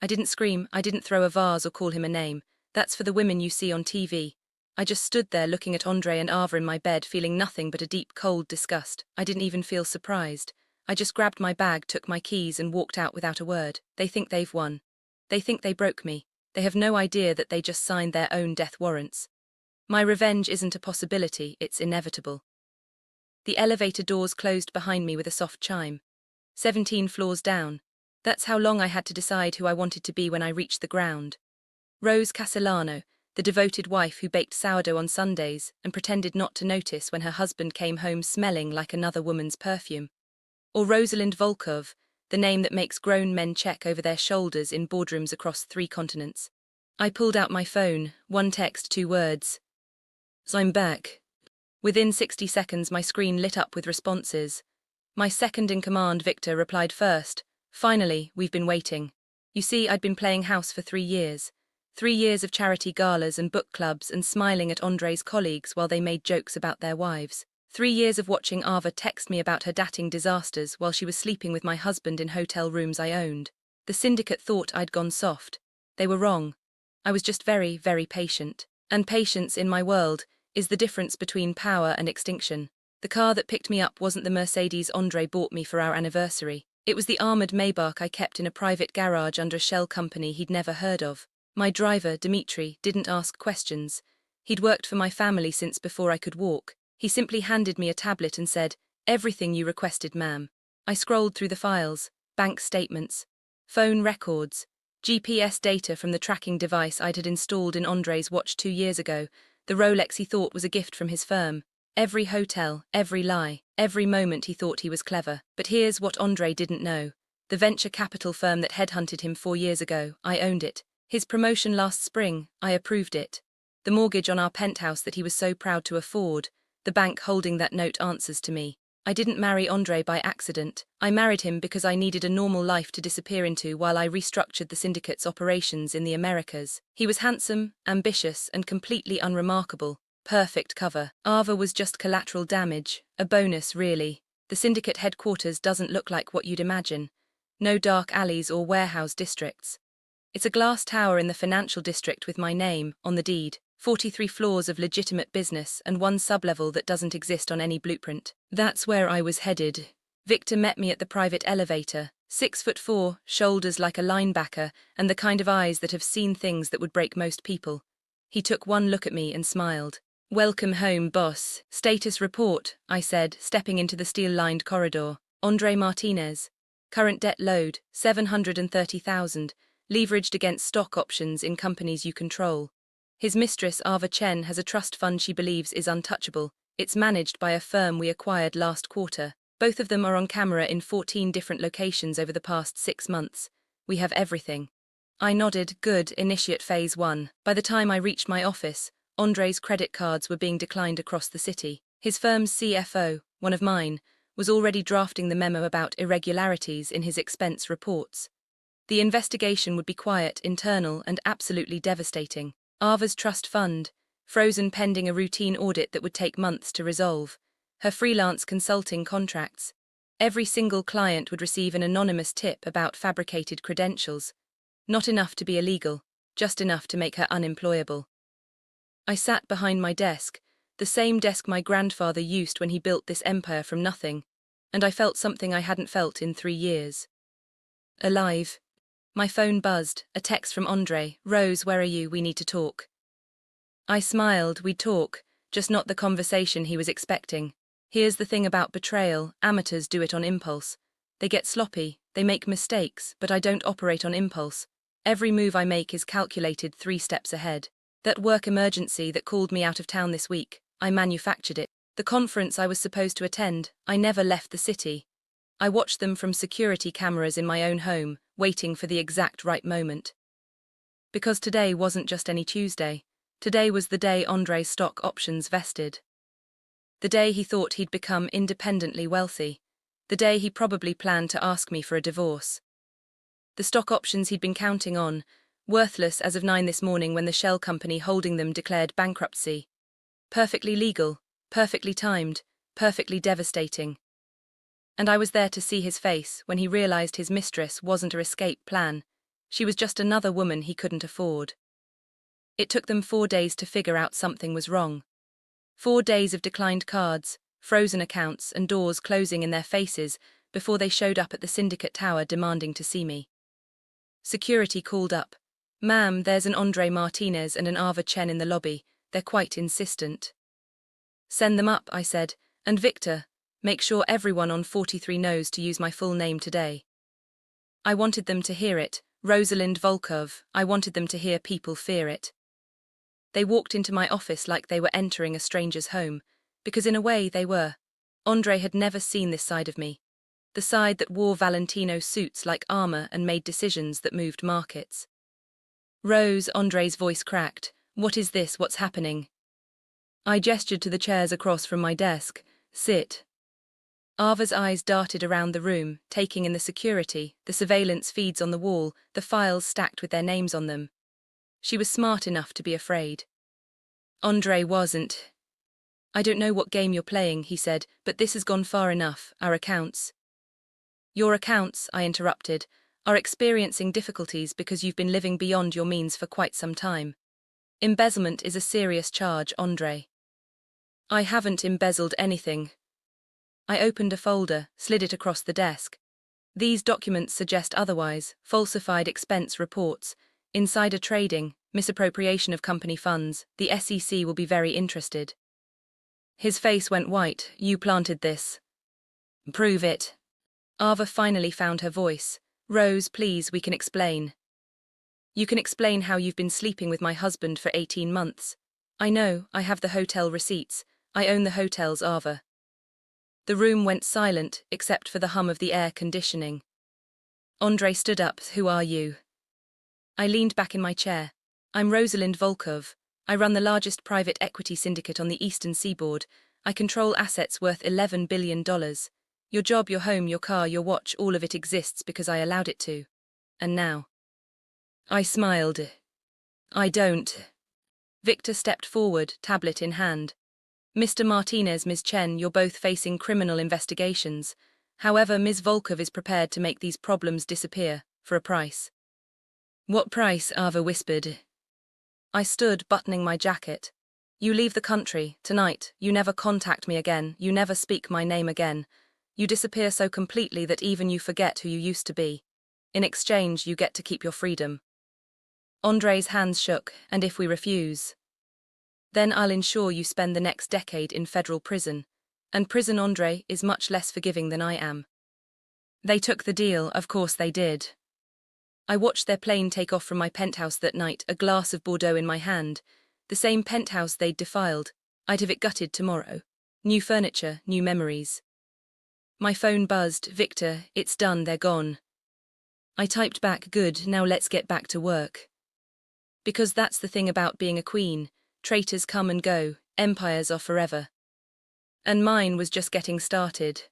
I didn't scream, I didn't throw a vase or call him a name. That's for the women you see on TV. I just stood there looking at Andre and Ava in my bed, feeling nothing but a deep, cold disgust. I didn't even feel surprised. I just grabbed my bag, took my keys and walked out without a word. They think they've won. They think they broke me. They have no idea that they just signed their own death warrants. My revenge isn't a possibility, it's inevitable. The elevator doors closed behind me with a soft chime. 17 floors down. That's how long I had to decide who I wanted to be when I reached the ground. Rose Castellano, the devoted wife who baked sourdough on Sundays and pretended not to notice when her husband came home smelling like another woman's perfume. Or Rosalind Volkov, the name that makes grown men check over their shoulders in boardrooms across 3 continents. I pulled out my phone, 1 text, 2 words. I'm back. Within 60 seconds my screen lit up with responses. My second-in-command, Victor, replied first. Finally, we've been waiting. You see, I'd been playing house for 3 years. 3 years of charity galas and book clubs and smiling at Andre's colleagues while they made jokes about their wives. 3 years of watching Ava text me about her dating disasters while she was sleeping with my husband in hotel rooms I owned. The syndicate thought I'd gone soft. They were wrong. I was just very, very patient. And patience, in my world, is the difference between power and extinction. The car that picked me up wasn't the Mercedes Andre bought me for our anniversary. It was the armoured Maybach I kept in a private garage under a shell company he'd never heard of. My driver, Dimitri, didn't ask questions. He'd worked for my family since before I could walk. He simply handed me a tablet and said, "Everything you requested, ma'am." I scrolled through the files, bank statements, phone records, GPS data from the tracking device I'd had installed in Andre's watch 2 years ago, the Rolex he thought was a gift from his firm. Every hotel, every lie, every moment he thought he was clever. But here's what Andre didn't know. The venture capital firm that headhunted him 4 years ago, I owned it. His promotion last spring, I approved it. The mortgage on our penthouse that he was so proud to afford, the bank holding that note answers to me. I didn't marry Andre by accident. I married him because I needed a normal life to disappear into while I restructured the syndicate's operations in the Americas. He was handsome, ambitious, and completely unremarkable. Perfect cover. Ava was just collateral damage, a bonus really. The syndicate headquarters doesn't look like what you'd imagine. No dark alleys or warehouse districts. It's a glass tower in the financial district with my name on the deed. 43 floors of legitimate business and 1 sublevel that doesn't exist on any blueprint. That's where I was headed. Victor met me at the private elevator, 6'4", shoulders like a linebacker, and the kind of eyes that have seen things that would break most people. He took 1 look at me and smiled. "Welcome home, boss. Status report," I said, stepping into the steel-lined corridor. Andre Martinez. Current debt load, 730,000, leveraged against stock options in companies you control. His mistress, Ava Chen, has a trust fund she believes is untouchable. It's managed by a firm we acquired last quarter. Both of them are on camera in 14 different locations over the past 6 months. We have everything. I nodded, good, initiate phase 1. By the time I reached my office, Andre's credit cards were being declined across the city. His firm's CFO, one of mine, was already drafting the memo about irregularities in his expense reports. The investigation would be quiet, internal, and absolutely devastating. Ava's trust fund, frozen pending a routine audit that would take months to resolve. Her freelance consulting contracts. Every single client would receive an anonymous tip about fabricated credentials. Not enough to be illegal, just enough to make her unemployable. I sat behind my desk, the same desk my grandfather used when he built this empire from nothing, and I felt something I hadn't felt in 3 years. Alive. My phone buzzed, a text from Andre. "Rose, where are you? We need to talk." I smiled, we'd talk, just not the conversation he was expecting. Here's the thing about betrayal, amateurs do it on impulse. They get sloppy, they make mistakes, but I don't operate on impulse. Every move I make is calculated 3 steps ahead. That work emergency that called me out of town this week, I manufactured it. The conference I was supposed to attend, I never left the city. I watched them from security cameras in my own home, waiting for the exact right moment. Because today wasn't just any Tuesday. Today was the day Andre's stock options vested. The day he thought he'd become independently wealthy. The day he probably planned to ask me for a divorce. The stock options he'd been counting on, worthless as of 9 this morning when the shell company holding them declared bankruptcy. Perfectly legal, perfectly timed, perfectly devastating. And I was there to see his face when he realized his mistress wasn't her escape plan. She was just another woman he couldn't afford. It took them 4 days to figure out something was wrong. 4 days of declined cards, frozen accounts, and doors closing in their faces before they showed up at the syndicate tower demanding to see me. Security called up. "Ma'am, there's an Andre Martinez and an Ava Chen in the lobby. They're quite insistent." "Send them up," I said, "and Victor, make sure everyone on 43 knows to use my full name today." I wanted them to hear it, Rosalind Volkov. I wanted them to hear people fear it. They walked into my office like they were entering a stranger's home, because in a way they were. Andre had never seen this side of me. The side that wore Valentino suits like armor and made decisions that moved markets. "Rose," Andre's voice cracked. "What is this? What's happening?" I gestured to the chairs across from my desk. "Sit." Ava's eyes darted around the room, taking in the security, the surveillance feeds on the wall, the files stacked with their names on them. She was smart enough to be afraid. Andre wasn't. "I don't know what game you're playing," he said, "but this has gone far enough. Our accounts." "Your accounts," I interrupted, "are experiencing difficulties because you've been living beyond your means for quite some time. Embezzlement is a serious charge, Andre." "I haven't embezzled anything." I opened a folder, slid it across the desk. "These documents suggest otherwise: falsified expense reports, insider trading, misappropriation of company funds. The SEC will be very interested." His face went white. "You planted this." "Prove it." Ava finally found her voice. "Rose, please, we can explain." "You can explain how you've been sleeping with my husband for 18 months. I know, I have the hotel receipts. I own the hotels, Ava." The room went silent, except for the hum of the air conditioning. Andre stood up. "Who are you?" I leaned back in my chair. "I'm Rosalind Volkov. I run the largest private equity syndicate on the Eastern Seaboard. I control assets worth $11 billion. Your job, your home, your car, your watch, all of it exists because I allowed it to. And now." I smiled. "I don't." Victor stepped forward, tablet in hand. "Mr. Martinez, Ms. Chen, you're both facing criminal investigations. However, Ms. Volkov is prepared to make these problems disappear, for a price." "What price?" Ava whispered. I stood, buttoning my jacket. "You leave the country, tonight. You never contact me again. You never speak my name again. You disappear so completely that even you forget who you used to be. In exchange, you get to keep your freedom." Andre's hands shook. "And if we refuse?" "Then I'll ensure you spend the next decade in federal prison. And prison, Andre, is much less forgiving than I am." They took the deal, of course they did. I watched their plane take off from my penthouse that night, a glass of Bordeaux in my hand. The same penthouse they'd defiled. I'd have it gutted tomorrow. New furniture, new memories. My phone buzzed. "Victor, it's done, they're gone." I typed back, "Good, now let's get back to work." Because that's the thing about being a queen. Traitors come and go, empires are forever. And mine was just getting started.